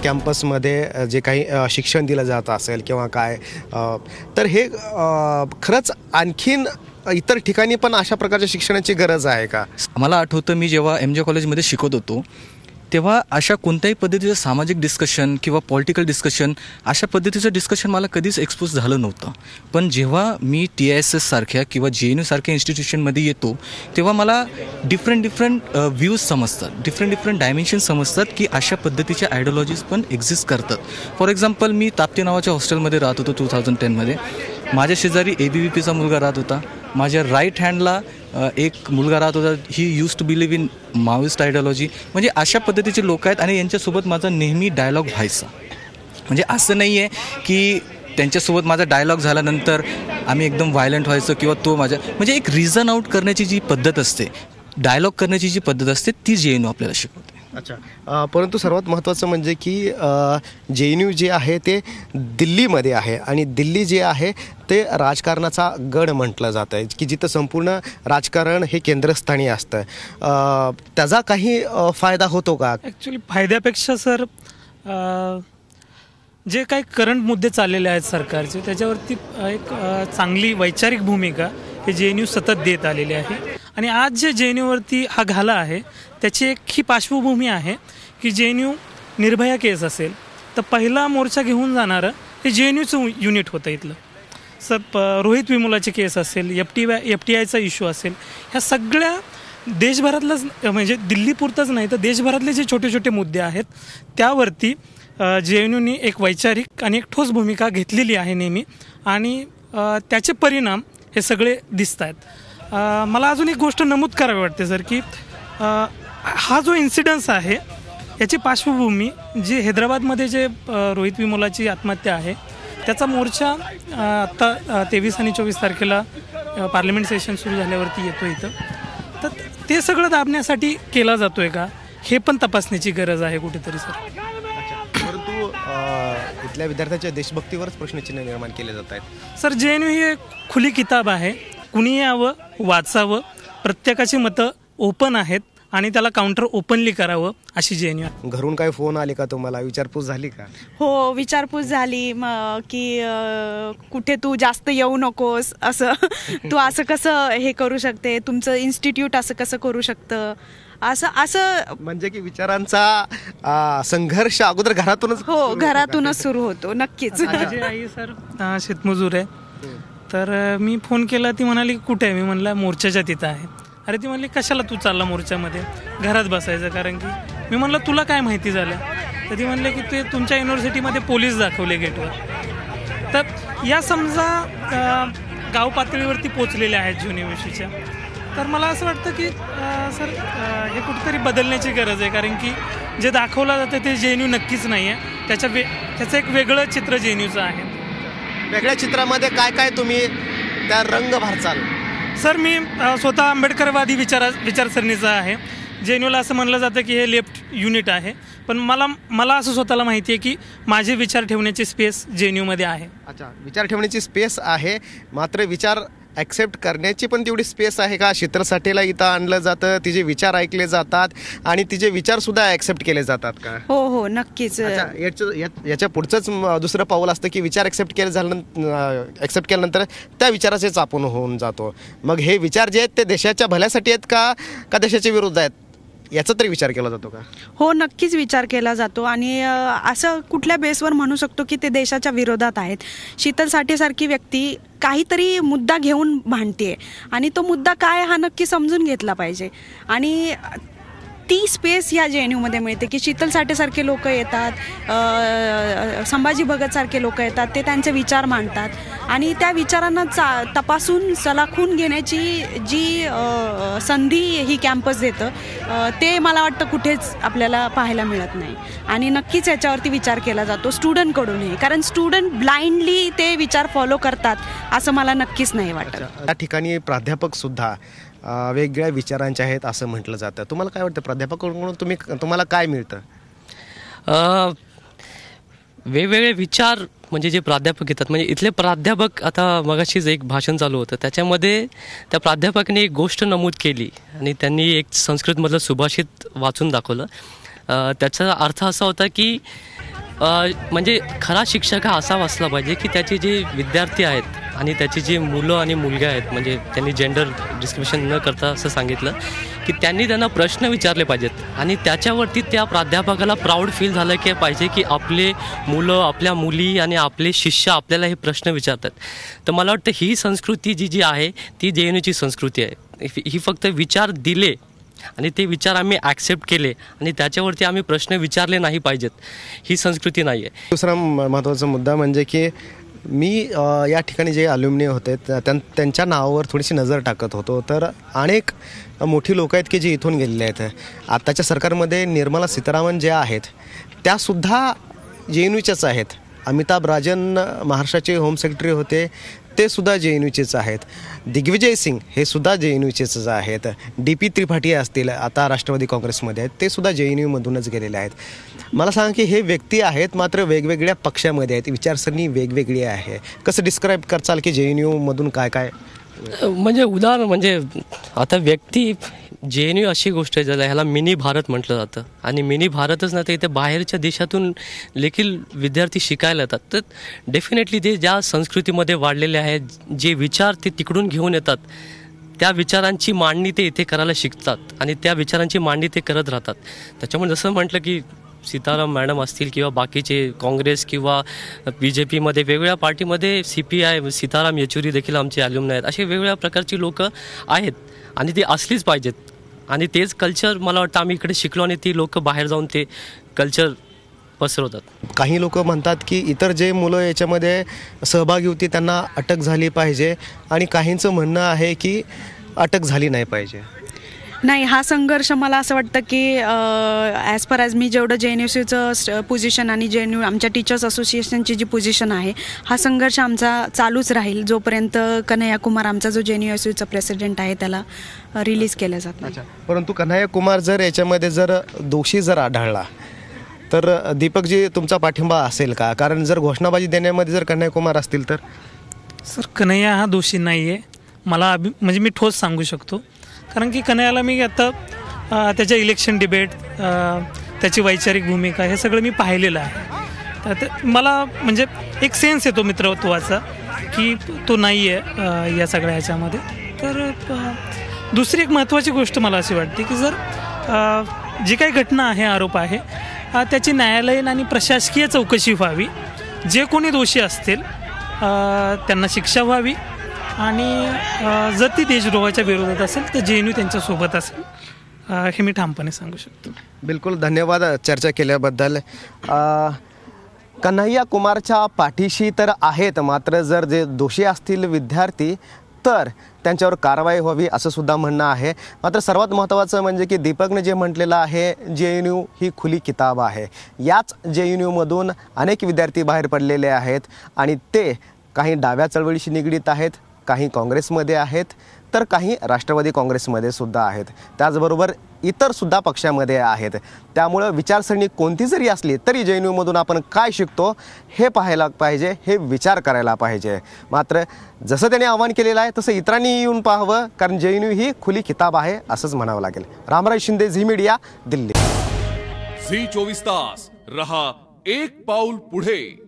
कॅम्पसमध्ये जे काही शिक्षण दिलं जात असेल किंवा काय, तर हे खरंच आणखीन इतर ठिकाणी पण अशा प्रकारच्या शिक्षणाची गरज आहे का? मला आठवतं मी जेव्हा MJ कॉलेजमध्ये शिकत होतो तेव्हा अशा कोणत्याही पद्धतीचं सामाजिक डिस्कशन किंवा पॉलिटिकल डिस्कशन अशा पद्धतीचं डिस्कशन मला कधीच एक्सपोज झालं नव्हतं. पण जेव्हा मी TISS सारख्या किंवा JNU सारख्या इन्स्टिट्यूशनमध्ये येतो तेव्हा मला डिफरंट व्ह्यूज समजतात, डिफरंट डायमेन्शन्स समजतात की अशा पद्धतीच्या आयडिओलॉजीज पण एक्झिस्ट करतात. फॉर एक्झाम्पल मी ताप्ती नावाच्या हॉस्टेलमध्ये राहत होतो 2010मध्ये. माझ्या शेजारी ABVPचा मुलगा राहत होता. माझ्या राईट हँडला एक मुलगा राहत होता. He used to believe in Maoist ideology. म्हणजे अशा पद्धतीचे लोक आहेत आणि यांच्यासोबत माझा नेहमी डायलॉग व्हायचा. म्हणजे असं नाही आहे की त्यांच्यासोबत माझा डायलॉग झाल्यानंतर आम्ही एकदम व्हायलंट व्हायचं किंवा तो माझ्या म्हणजे एक रिझन आउट करण्याची जी पद्धत असते, डायलॉग करण्याची जी पद्धत असते ती JNU आपल्याला शिकवते. अच्छा, परंतु सर्वात महत्त्वाचं म्हणजे की JNU जे आहे ते दिल्लीमध्ये आहे आणि दिल्ली जे आहे ते राजकारणाचा गड म्हटलं जातं आहे, की जिथं संपूर्ण राजकारण हे केंद्रस्थानी असतं. त्याचा काही फायदा होतो का? ॲक्च्युली फायद्यापेक्षा सर जे काही करंट मुद्दे चाललेले आहेत सरकारचे त्याच्यावरती एक चांगली वैचारिक भूमिका हे JNU सतत देत आलेले आहे. आणि आज जे JNUवरती हा घाला आहे त्याची एक ही पार्श्वभूमी आहे की JNU निर्भया केस असेल तर पहिला मोर्चा घेऊन जाणारं हे JNUचं युनिट होतं इथलं. सर रोहित विमुलाची केस असेल, FTIचा इश्यू असेल, ह्या सगळ्या देशभरातलंच म्हणजे दिल्लीपुरतंच नाही तर देशभरातले जे छोटे छोटे मुद्दे आहेत त्यावरती JNUनी एक वैचारिक आणि एक ठोस भूमिका घेतलेली आहे नेहमी. आणि त्याचे परिणाम हे सगळे दिसत आहेत. मला अजून एक गोष्ट नमूद करावी वाटते सर की हा जो इन्सिडन्स आहे याची पार्श्वभूमी जी हैदराबादमध्ये जे रोहित विमुलाची आत्महत्या आहे त्याचा मोर्चा आत्ता 23 आणि 24 तारखेला पार्लमेंट सेशन सुरू झाल्यावरती येतो इथं. तर ते सगळं दाबण्यासाठी केला जातो आहे का हे पण तपासण्याची गरज आहे कुठेतरी सर. परंतु इथल्या विद्यार्थ्यांच्या देशभक्तीवरच प्रश्नचिन्ह निर्माण केले जात आहेत. सर JNU ही एक खुली किताब आहे. कुणी यावं, वाचावं, प्रत्येकाची मतं ओपन आहेत आणि त्याला काउंटर ओपनली करावं अशी JNU. घरून काय फोन आले का तुम्हाला, विचारपूस झाली का? हो, विचारपूस झाली की कुठे तू जास्त येऊ नकोस, असं तू असं कसं हे करू शकते, तुमचं इन्स्टिट्यूट असं कसं करू शकतं, असं म्हणजे की विचारांचा संघर्ष अगोदर घरातूनच. हो, घरातूनच सुरू होतो. नक्कीच. माझी आई सर शेतमजूर आहे. तर मी फोन केला, ती म्हणाली कुठे आहे? मी म्हणला मोर्चाच्या तिथं आहे. अरे ती म्हणली कशाला तू चालला मोर्चामध्ये, घरात बसायचं. कारण की मी म्हणलं तुला काय माहिती झालं? तर ती म्हणले की ते तुमच्या युनिव्हर्सिटीमध्ये पोलीस दाखवले गेटवर. तर या समजा गाव पातळीवरती पोचलेल्या आहेत JNUविषयीच्या. तर मला असं वाटतं की सर हे कुठेतरी बदलण्याची गरज आहे. कारण की जे दाखवलं जातं ते JNU नक्कीच नाही आहे. त्याचं एक वेगळं चित्र JNUचं आहे. वेगळ्या चित्रामध्ये काय काय तुम्ही त्या रंग भरचाल? सर मी स्वतः आंबेडकरवादी विचारसरणीचा आहे. JNUला असं म्हणलं जातं की हे लेफ्ट युनिट आहे. पण मला असं स्वतःला माहिती आहे की माझे विचार ठेवण्याची स्पेस JNUमध्ये आहे. अच्छा, विचार ठेवण्याची स्पेस आहे, मात्र विचार ॲक्सेप्ट करण्याची पण तेवढी स्पेस आहे का? शीतल साठेला इथं आणलं जातं, तिचे विचार ऐकले जातात आणि तिचे विचारसुद्धा ॲक्सेप्ट केले जातात का? हो, नक्कीच. याच्या पुढचंच दुसरं पाऊल असतं की विचार ॲक्सेप्ट केल्यानंतर त्या विचाराचेच आपण होऊन जातो. मग हे विचार जे आहेत ते देशाच्या भल्यासाठी आहेत का देशाच्या विरुद्ध आहेत, याचा तरी विचार केला जातो का? हो, नक्कीच विचार केला जातो. आणि असं कुठल्या बेसवर म्हणू शकतो की ते देशाच्या विरोधात आहेत? शीतल साठेसारखी व्यक्ती काहीतरी मुद्दा घेऊन भांडते आणि तो मुद्दा काय हा नक्की समजून घेतला पाहिजे. आणि ती स्पेस या JNUमध्ये मिळते की शीतल साठेसारखे लोक येतात, संभाजी भगतसारखे लोक येतात, ते त्यांचे विचार मांडतात आणि त्या विचारांना तपासून सलाखून घेण्याची जी संधी ही कॅम्पस देतं ते मला वाटतं कुठेच आपल्याला पाहायला मिळत नाही. आणि नक्कीच याच्यावरती विचार केला जातो स्टुडंटकडूनही, कारण स्टुडंट ब्लाइंडली ते विचार फॉलो करतात असं मला नक्कीच नाही वाटत. या ठिकाणी प्राध्यापकसुद्धा वेगवेगळ्या विचारांचे आहेत असं म्हटलं जातं. तुम्हाला काय वाटतं, प्राध्यापकाकडून तुम्हाला काय मिळतं? वेगवेगळे विचार म्हणजे जे प्राध्यापक येतात, म्हणजे इथले प्राध्यापक, आता मगाशीच एक भाषण चालू होतं त्याच्यामध्ये त्या प्राध्यापकाने एक गोष्ट नमूद केली आणि त्यांनी एक संस्कृतमधलं सुभाषित वाचून दाखवलं. त्याचा अर्थ असा होता की म्हणजे खरा शिक्षक हा असा असला पाहिजे की त्याचे जे विद्यार्थी आहेत आणि त्याची जी मुलं आणि मुलगा आहेत, म्हणजे त्यांनी जेंडर डिस्क्रिमिनेशन न करता असं सांगितलं की त्यांनी त्यांना प्रश्न विचारले पाहिजेत आणि त्याच्यावरती त्या प्राध्यापकाला प्राऊड फील झालं की पाहिजे की आपले मुलं, आपल्या मुली आणि आपले शिष्य आपल्याला हे प्रश्न विचारतात. तर मला वाटतं ही संस्कृती जी आहे ती JNUची संस्कृती आहे. ही फक्त विचार दिले आणि ते विचार आम्ही ॲक्सेप्ट केले आणि त्याच्यावरती आम्ही प्रश्न विचारले नाही पाहिजेत, ही संस्कृती नाही आहे. दुसरा महत्त्वाचा मुद्दा म्हणजे की मी या ठिकाणी जे अल्युमिनी होते त्यांच्या नावावर थोडीशी नजर टाकत होतो. तर अनेक मोठी लोक आहेत की जे इथून गेलेले आहेत. आत्ताच्या सरकारमध्ये निर्मला सीतारामन ज्या आहेत त्यासुद्धा JNUच्याच आहेत. अमिताभ राजन महाराष्ट्राचे होम सेक्रेटरी होते, ते सुद्धा JNUचेच आहेत. दिग्विजय सिंग हे सुद्धा JNUचेच आहेत. DP त्रिपाठी असतील, आता राष्ट्रवादी काँग्रेसमध्ये आहेत, ते सुद्धा JNUमधूनच गेलेले आहेत. मला सांगा की हे व्यक्ती आहेत मात्र वेगवेगळ्या पक्षामध्ये आहेत, विचारसरणी वेगवेगळी आहे. कसं डिस्क्राईब करचाल की JNUमधून काय काय? म्हणजे उदाहरण म्हणजे आता व्यक्ती JNU अशी गोष्ट आहे ज्याला ह्याला मिनी भारत म्हटलं जातं आणि मिनी भारतच नाही तर इथे बाहेरच्या देशातून देखील विद्यार्थी शिकायला येतात. तर डेफिनेटली ते ज्या संस्कृतीमध्ये वाढलेले आहेत, जे विचार ते तिकडून घेऊन येतात, त्या विचारांची मांडणी ते इथे करायला शिकतात आणि त्या विचारांची मांडणी ते करत राहतात. त्याच्यामुळे जसं म्हटलं की सीताराम मॅडम असतील किंवा बाकीचे काँग्रेस किंवा BJPमध्ये वेगवेगळ्या पार्टीमध्ये CPI सीताराम येचुरी देखील आमचे अल्युमनी आहेत. असे वेगवेगळ्या प्रकारची लोक आहेत आणि ती असलीच पाहिजेत आणि तेच कल्चर मला वाटतं आम्ही इकडे शिकलो आणि ती लोक बाहेर जाऊन ते कल्चर पसरवतात. काही लोक म्हणतात की इतर जे मुलं याच्यामध्ये सहभागी होती त्यांना अटक झाली पाहिजे आणि काहींचं म्हणणं आहे की अटक झाली नाही पाहिजे. नाही, हा संघर्ष मला असं वाटतं की ॲज पर ॲज मी जेवढं JNUCचं पोझिशन आणि JNU आमच्या टीचर्स असोसिएशनची जी पोझिशन आहे, हा संघर्ष आमचा चालूच राहील जोपर्यंत कन्हैया कुमार आमचा जो JNUCचा प्रेसिडेंट आहे त्याला रिलीज केलं जात नाही. परंतु कन्हैया कुमार जर याच्यामध्ये जर दोषी जर आढळला तर दीपकजी तुमचा पाठिंबा असेल का? कारण जर घोषणाबाजी देण्यामध्ये जर कन्हैया कुमार असतील तर? सर, कन्हैया हा दोषी नाही आहे, मला म्हणजे मी ठोस सांगू शकतो. कारण की कन्हैयाला मी आता त्याच्या इलेक्शन डिबेट, त्याची वैचारिक भूमिका हे सगळं मी पाहिलेलं आहे. तर मला म्हणजे एक सेन्स येतो मित्रत्वाचा की तो नाही आहे या सगळ्या ह्याच्यामध्ये. तर दुसरी एक महत्त्वाची गोष्ट मला अशी वाटते की जर जी काही घटना आहे, आरोप आहे, त्याची न्यायालयीन आणि प्रशासकीय चौकशी व्हावी. जे कोणी दोषी असतील त्यांना शिक्षा व्हावी आणि जर ती देशद्रोहाच्या विरोधात असेल तर JNU त्यांच्यासोबत असेल, हे मी ठामपणे सांगू शकतो. बिलकुल, धन्यवाद चर्चा केल्याबद्दल. कन्हैया कुमारच्या पाठीशी तर आहेत, मात्र जर जे दोषी असतील विद्यार्थी तर त्यांच्यावर कारवाई व्हावी असं सुद्धा म्हणणं आहे. मात्र सर्वात महत्त्वाचं म्हणजे की दीपकने जे म्हटलेलं आहे, JNU ही खुली किताब आहे. याच JNUमधून अनेक विद्यार्थी बाहेर पडलेले आहेत आणि ते काही डाव्या चळवळीशी निगडीत आहेत, काही काँग्रेसमध्ये आहेत, तर काही राष्ट्रवादी काँग्रेसमध्ये सुद्धा आहेत, त्याचबरोबर इतर सुद्धा पक्षामध्ये आहेत. त्यामुळं विचारसरणी कोणती जरी असली तरी JNUमधून आपण काय शिकतो हे पाहायला पाहिजे, हे विचार करायला पाहिजे. मात्र जसं त्याने आवाहन केलेलं आहे तसं इतरांनी येऊन पाहावं, कारण JNU ही खुली किताब आहे असंच म्हणावं लागेल. रामराज शिंदे, झी मीडिया, दिल्ली. झी 24 तास रहा एक पाऊल पुढे.